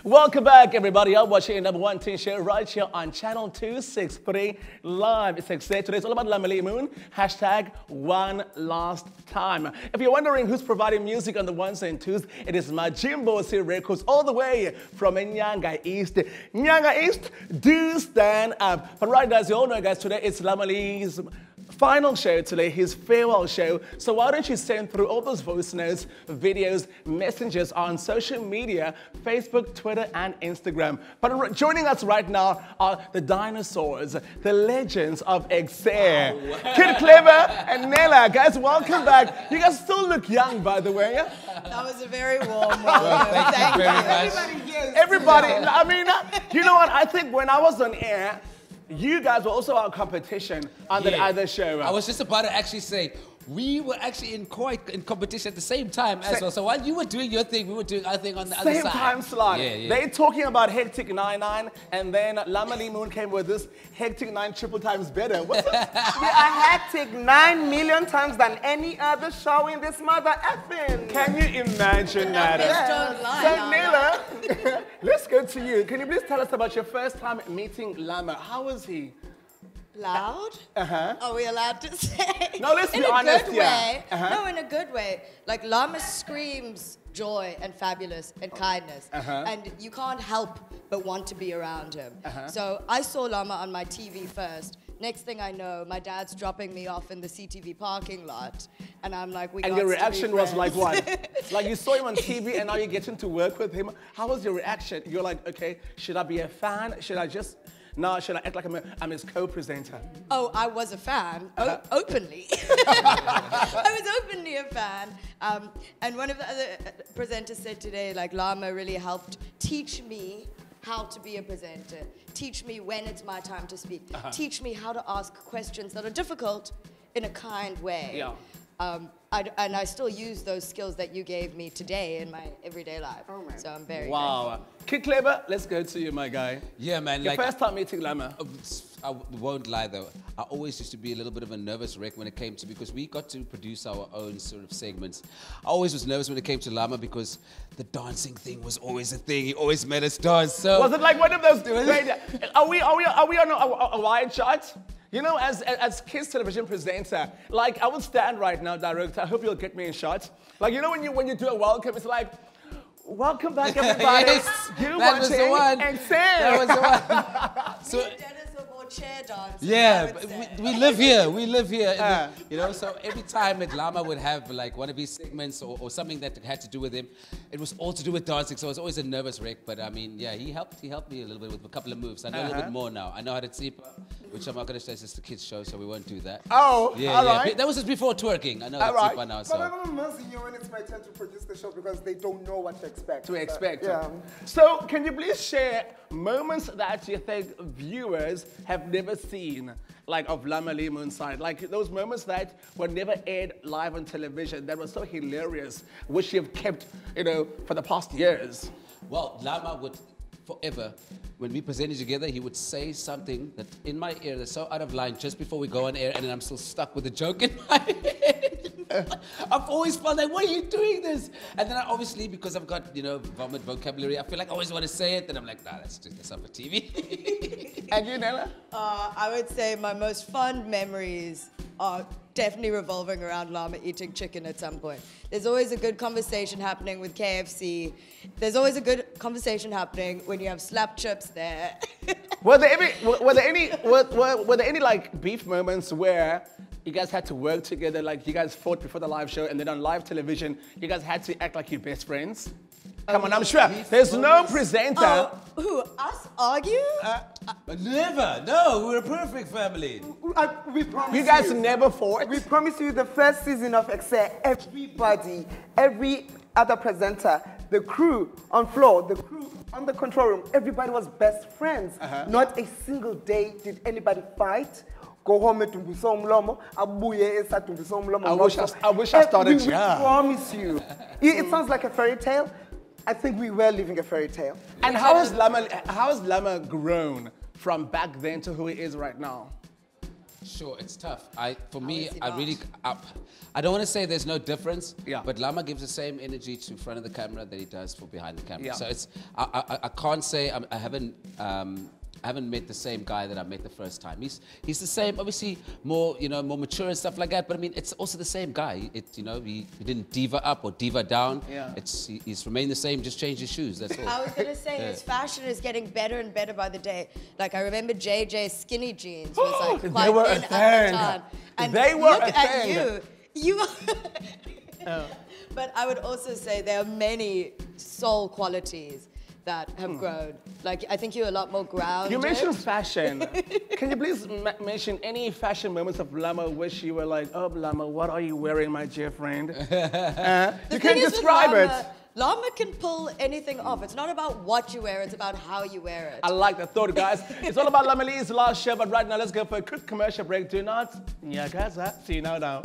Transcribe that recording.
Welcome back, everybody. I'm watching your #1 teen show right here on Channel 263 Live. It's Ekse. Today it's all about Llama Moon. #one last time. If you're wondering who's providing music on the ones and twos, it is my Jimbo C Records all the way from Nyanga East. Nyanga East, do stand up. But right, guys, you all know, guys, today it's Llama Lee's final show today, his farewell show. So why don't you send through all those voice notes, videos, messages on social media, Facebook, Twitter, and Instagram. But joining us right now are the dinosaurs, the legends of Ekse. Wow. Kid Clever and Nella. Guys, welcome back. You guys still look young, by the way. That was a very warm welcome. Thank you very much. Everybody, I mean, you know what? I think when I was on air, you guys were also our competition on that other show. I was just about to actually say, we were actually in competition at the same time as well. So while you were doing your thing, we were doing our thing on the other side. Same time slot. Yeah. They talking about Hectic 99, and then Llama Moon came with this Hectic 9 triple times better. What's that? We are hectic 9 million times than any other show in this mother effing. Can you imagine that? Don't lie. So Nila, let's go to you. Can you please tell us about your first time meeting Llama? How was he? Loud? Are we allowed to say? No, let's be honest, in a good way. No, in a good way. Like, Llama screams joy and fabulous and kindness. And you can't help but want to be around him. So I saw Llama on my TV first. Next thing I know, my dad's dropping me off in the CTV parking lot. And I'm like, And your reaction was like what? Like you saw him on TV and now you're getting to work with him. How was your reaction? You're like, okay, should I be a fan? Should I just... No, should I act like I'm his co-presenter? Oh, I was a fan, openly. I was openly a fan. And one of the other presenters said today, like, Llama really helped teach me how to be a presenter, teach me when it's my time to speak, teach me how to ask questions that are difficult in a kind way. Yeah. And I still use those skills that you gave me today in my everyday life. So I'm very Wow. Kid Clever, let's go to you, my guy. Yeah, man. Your first time meeting Llama. I won't lie though, I always used to be a little bit of a nervous wreck when it came to, because we got to produce our own sort of segments. I always was nervous when it came to Llama because the dancing thing was always a thing. He always made us dance. So was it like one of those? Are we on a wide shot? You know, as kids television presenter, like I would stand right now, director. I hope you'll get me in shot. Like you know when you do a welcome, it's like, welcome back everybody. Yes, you that was the one. And that was the one. So, Dennis will go chair dance. Yeah, we live here. We live here. You know, so every time that Llama would have like one of his segments or something that had to do with him, it was all to do with dancing. So it was always a nervous wreck. But I mean, yeah, he helped me a little bit with a couple of moves. I know a little bit more now. I know how to tsipa, which I'm not going to say it's just a kids show, so we won't do that. Oh, yeah, all yeah. right. That was just before twerking. I know the tsipa now. So. But I'm amazing you when it's my turn to produce the show because they don't know what to expect. Yeah. So can you please share moments that you think viewers have never seen, like of Llama Moon's side, like those moments that were never aired live on television that were so hilarious, which you've kept, you know, for the past years? Well, Llama would forever, when we presented together, he would say something that in my ear that's so out of line just before we go on air, and then I'm still stuck with a joke in my head. I've always felt like, why are you doing this? And then I obviously, because I've got, you know, vomit vocabulary, I feel like I always want to say it, and I'm like, nah, let's do this up for TV. And you, Nella? I would say my most fond memories are definitely revolving around Llama eating chicken at some point. There's always a good conversation happening with KFC. There's always a good conversation happening when you have slap chips there. Were there any like beef moments where you guys had to work together, like you guys fought before the live show, and then on live television, you guys had to act like you're best friends? Come on, I'm sure there's no presenter. Who, us argue? But never. No, we're a perfect family. We promise You guys never fought? We promise you the first season of Ekse, everybody, every other presenter, the crew on floor, the crew on the control room, everybody was best friends. Not a single day did anybody fight. Go home and I wish I started. We promise you. It sounds like a fairy tale. I think we were living a fairy tale. And how has Llama grown from back then to who he is right now? Sure, it's tough. For me, is he I not? really, I don't want to say there's no difference. Yeah. But Llama gives the same energy to front of the camera that he does for behind the camera. Yeah. So it's, I can't say I haven't met the same guy that I met the first time. He's the same, obviously more, you know, more mature and stuff like that. But I mean, it's also the same guy. You know, he didn't diva up or diva down. Yeah. He's remained the same, just changed his shoes. That's all. I was gonna say his fashion is getting better and better by the day. Like I remember JJ's skinny jeans was like quite They were a thin at the thing. time. And They were look a at thing. you. But I would also say there are many soul qualities that have grown. Like I think you're a lot more grounded. You mentioned fashion. Can you please mention any fashion moments of Llama which you were like, oh, Llama, what are you wearing, my dear friend? You The can thing is with describe it. Llama can pull anything off. It's not about what you wear, it's about how you wear it. I like that thought, guys. It's all about Llama Lee's last show, but right now let's go for a quick commercial break. Do not, yeah, guys, see you now.